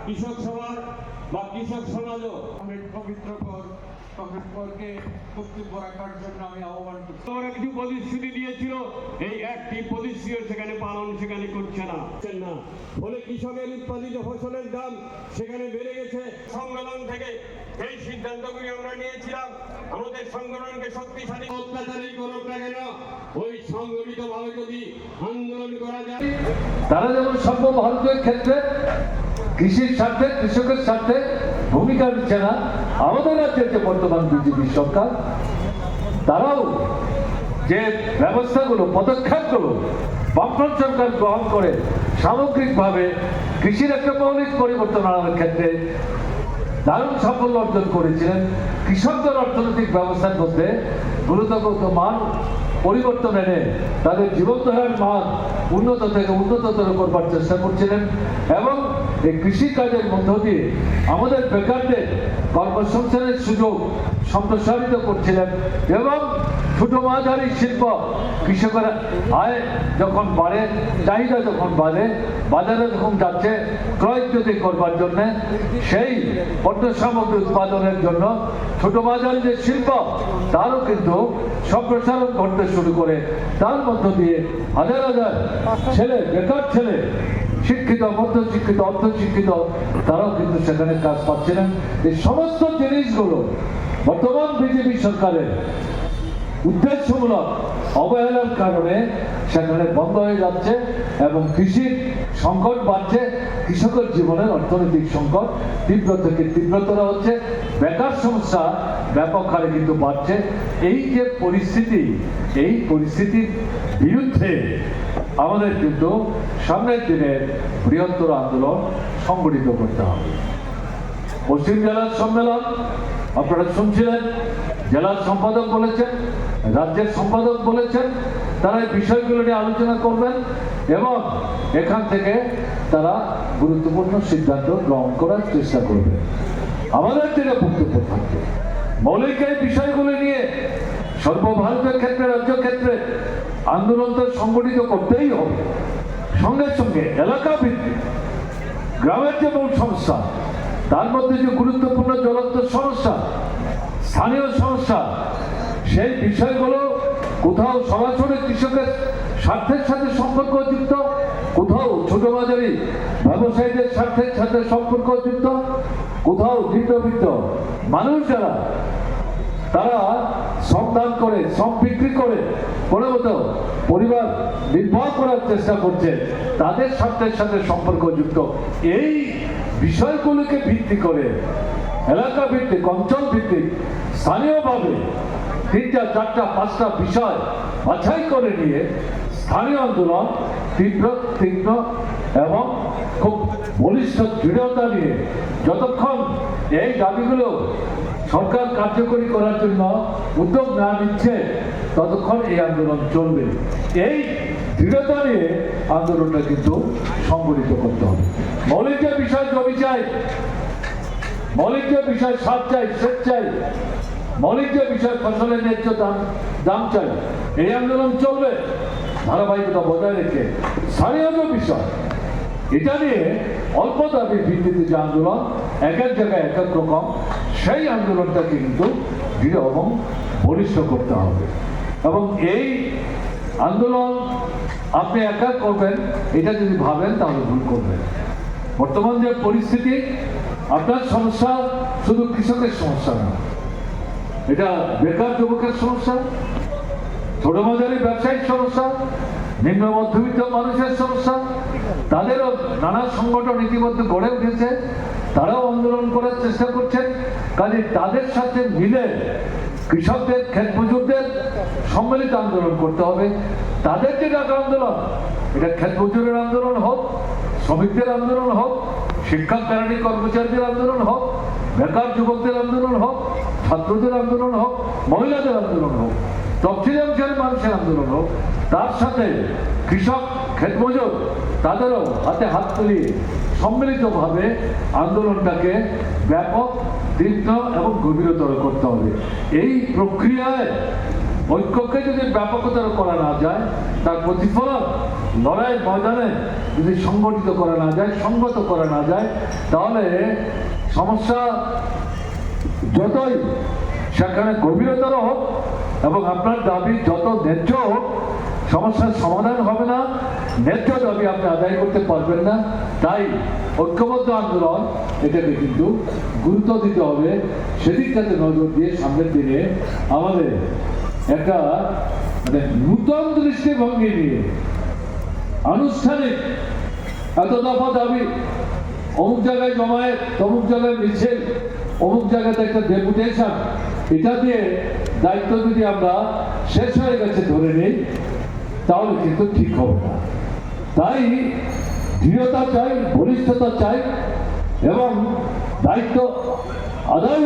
কৃষক সভার বা কৃষক সমাজও পবিত্র কংগ্রেসকে বক্তব্য রাখার জন্য আমি আহ্বান করছি। ওরা কিছু প্রতিশ্রুতি দিয়েছিল, এই একটি প্রতিশ্রুতি সেখানে পালন সেখানে করছে না। ফলে কৃষকের উৎপাদিত ফসলের দাম সেখানে বেড়ে গেছে। সম্মেলন থেকে এই সিদ্ধান্তগুলি আমরা নিয়েছিলাম, আমাদের সংগঠনকে শক্তিশালী অত্যাচারী করুক না কেন, ওই সংগঠিত ভাবে যদি আন্দোলন করা যায়। তারা যেমন সর্বভারতীয় ক্ষেত্রে কৃষির স্বার্থে কৃষকের স্বার্থে ভূমিকা নিচ্ছে না, আমাদের রাজ্যের যে বর্তমান বিজেপি সরকার তারাও যে ব্যবস্থাগুলো পদক্ষেপগুলো বামফ্রন্ট সরকার গ্রহণ করে সামগ্রিকভাবে কৃষির একটা মৌলিক পরিবর্তন আনার ক্ষেত্রে দারুণ সাফল্য অর্জন করেছিলেন। কৃষকদের অর্থনৈতিক ব্যবস্থার মধ্যে গুরুত্বপূর্ণ মান পরিবর্তন এনে তাদের জীবনধারার মান উন্নত থেকে উন্নততর করবার চেষ্টা করছিলেন এবং এই কৃষিকাজের মধ্য দিয়ে আমাদের বেকারদের কর্মসংস্থানের সুযোগ সম্প্রসারিত করছিলেন এবং ছোট মাঝারি শিল্প কৃষকের আয় যখন বাড়ে, চাহিদা যখন বাড়ে, বাজারে যখন যাচ্ছে ক্রয় যদি করবার জন্যে সেই পণ্য সামগ্রী উৎপাদনের জন্য ছোট মাঝারি যে শিল্প তারও কিন্তু সম্প্রসারণ করতে শুরু করে তার মধ্য দিয়ে হাজার হাজার ছেলে, বেকার ছেলে, শিক্ষিত, মধ্যশিক্ষিত, অর্ধশিক্ষিত তারাও কিন্তু সেখানে কাজ পাচ্ছিলেন। এই সমস্ত জিনিসগুলো বর্তমান বিজেপি সরকারের উদ্দেশ্যমূলক অবহেলার কারণে সেখানে বন্ধ হয়ে যাচ্ছে এবং কৃষির সংকট বাড়ছে, কৃষকের জীবনের অর্থনৈতিক সংকট তীব্র থেকে তীব্রতর হচ্ছে, বেকার সমস্যা ব্যাপক হারে কিন্তু বাড়ছে। এই যে পরিস্থিতি, এই পরিস্থিতির বিরুদ্ধে আমাদের কিন্তু সামনের দিনের বৃহত্তর আন্দোলন সংগঠিত করতে হবে। পশ্চিম জেলার সম্মেলন আপনারা শুনছিলেন, জেলার সম্পাদক বলেছেন, রাজ্যের সম্পাদক বলেছেন, তারা এই বিষয়গুলো নিয়ে আলোচনা করবেন এবং এখান থেকে তারা গুরুত্বপূর্ণ সিদ্ধান্ত গ্রহণ করার চেষ্টা করবেন। আমাদের থেকে বক্তব্য থাকবে মৌলিক এই বিষয়গুলি নিয়ে সর্বভারতীয় ক্ষেত্রে, রাজ্য ক্ষেত্রে আন্দোলন তো সংগঠিত করতেই হবে। সঙ্গে সঙ্গে এলাকা ভিত্তিক গ্রামের যে মূল সমস্যা তার মধ্যে যে গুরুত্বপূর্ণ জ্বলন্ত সমস্যা, স্থানীয় সমস্যা, সেই বিষয়গুলো কোথাও সরাসরি কৃষকের স্বার্থের সাথে সম্পর্কযুক্ত, কোথাও ছোট মাঝারি ব্যবসায়ীদের স্বার্থের সাথে সম্পর্কযুক্ত, কোথাও নিম্নবিত্ত মানুষ যারা তারা শ্রম দান করে, শ্রম বিক্রি করে কোনো মতো পরিবার নির্বাহ করার চেষ্টা করছে, তাদের স্বার্থের সাথে সম্পর্কযুক্ত এই বিষয়গুলিকে ভিত্তি করে এলাকা ভিত্তিক, অঞ্চল ভিত্তিক, স্থানীয়ভাবে 3টা, 4টা, 5টা বিষয় বাছাই করে নিয়ে স্থানীয় আন্দোলন তীব্র এবং খুব বলিষ্ঠ দৃঢ়তা নিয়ে যতক্ষণ এই দাবিগুলো সরকার কার্যকরী করার জন্য উদ্যোগ না নিচ্ছে ততক্ষণ এই আন্দোলন চলবে। এই দৃঢ়তা নিয়ে আন্দোলনটা কিন্তু সংগঠিত করতে হবে। মৌলিক যে বিষয় জমি চাই, মৌলিক যে বিষয় সার চাই, সেচ চাই, মৌলিক যে বিষয় ফসলের ন্যায্য দাম চাই, এই আন্দোলন চলবে ধারাবাহিকতা বজায় রেখে। স্থানীয় যে বিষয় এটা নিয়ে অল্প দাবির ভিত্তিতে যে আন্দোলন এক এক জায়গায় এক এক রকম, সেই আন্দোলনটাকে কিন্তু দৃঢ় এবং বলিষ্ঠ করতে হবে এবং এই আন্দোলন আপনি একা করবেন এটা যদি ভাবেন তাহলে ভুল করবেন। বর্তমান যে পরিস্থিতি, আপনার সমস্যা শুধু কৃষকের সমস্যা না, এটা বেকার যুবকের সমস্যা, ছোট মাঝারি ব্যবসায়িক সমস্যা, নিম্ন মধ্যবিত্ত মানুষের সমস্যা। তাদেরও নানা সংগঠন ইতিমধ্যে গড়ে উঠেছে, তারাও আন্দোলন করার চেষ্টা করছেন। কাজে তাদের সাথে মিলে কৃষকদের, ক্ষেত মজুরদের সম্মিলিত আন্দোলন করতে হবে। তাদের যে ডাকা আন্দোলন, এটা ক্ষেত মজুরের আন্দোলন হোক, শ্রমিকদের আন্দোলন হোক, শিক্ষক কেরানি কর্মচারীদের আন্দোলন হোক, বেকার যুবকদের আন্দোলন হোক, ছাত্রদের আন্দোলন হোক, মহিলাদের আন্দোলন হোক, তফসিলি অংশের মানুষের আন্দোলন হোক, তার সাথে কৃষক, ক্ষেত মজুর তাদেরও হাতে হাত মিলিয়ে সম্মিলিতভাবে আন্দোলনটাকে ব্যাপক, তীক্ষ্ণ এবং গভীরতর করতে হবে। এই প্রক্রিয়ায় ঐক্যকে যদি ব্যাপকতর করা না যায়, তার প্রতিফলন লড়াইয়ের ময়দানে যদি সংগঠিত করা না যায়, সংগত করা না যায়, তাহলে সমস্যা যতই সেখানে গভীরতর হোক এবং আপনার দাবি যত ন্যায্য হোক, সমস্যার সমাধান হবে না, ন্যায্য দাবি আপনি আদায় করতে পারবেন না। তাই ঐক্যবদ্ধ আন্দোলন এটাকে কিন্তু গুরুত্ব দিতে হবে, সেদিকটাতে নজর দিয়ে সামনের দিনে আমাদের একটা মানে নূতন দৃষ্টিভঙ্গি নিয়ে আনুষ্ঠানিক এত দফা দাবি, অমুক জায়গায় জমায়েত, অমুক জায়গায় মিছিল, অমুক জায়গাতে একটা ডেপুটেশন, এটা দিয়ে দায়িত্ব যদি আমরা শেষ হয়ে গেছে ধরে নিই, তাহলে কিন্তু ঠিক হবে না। তাই দৃঢ়তা চাই, বলিষ্ঠতা চাই এবং দায়িত্ব আদায়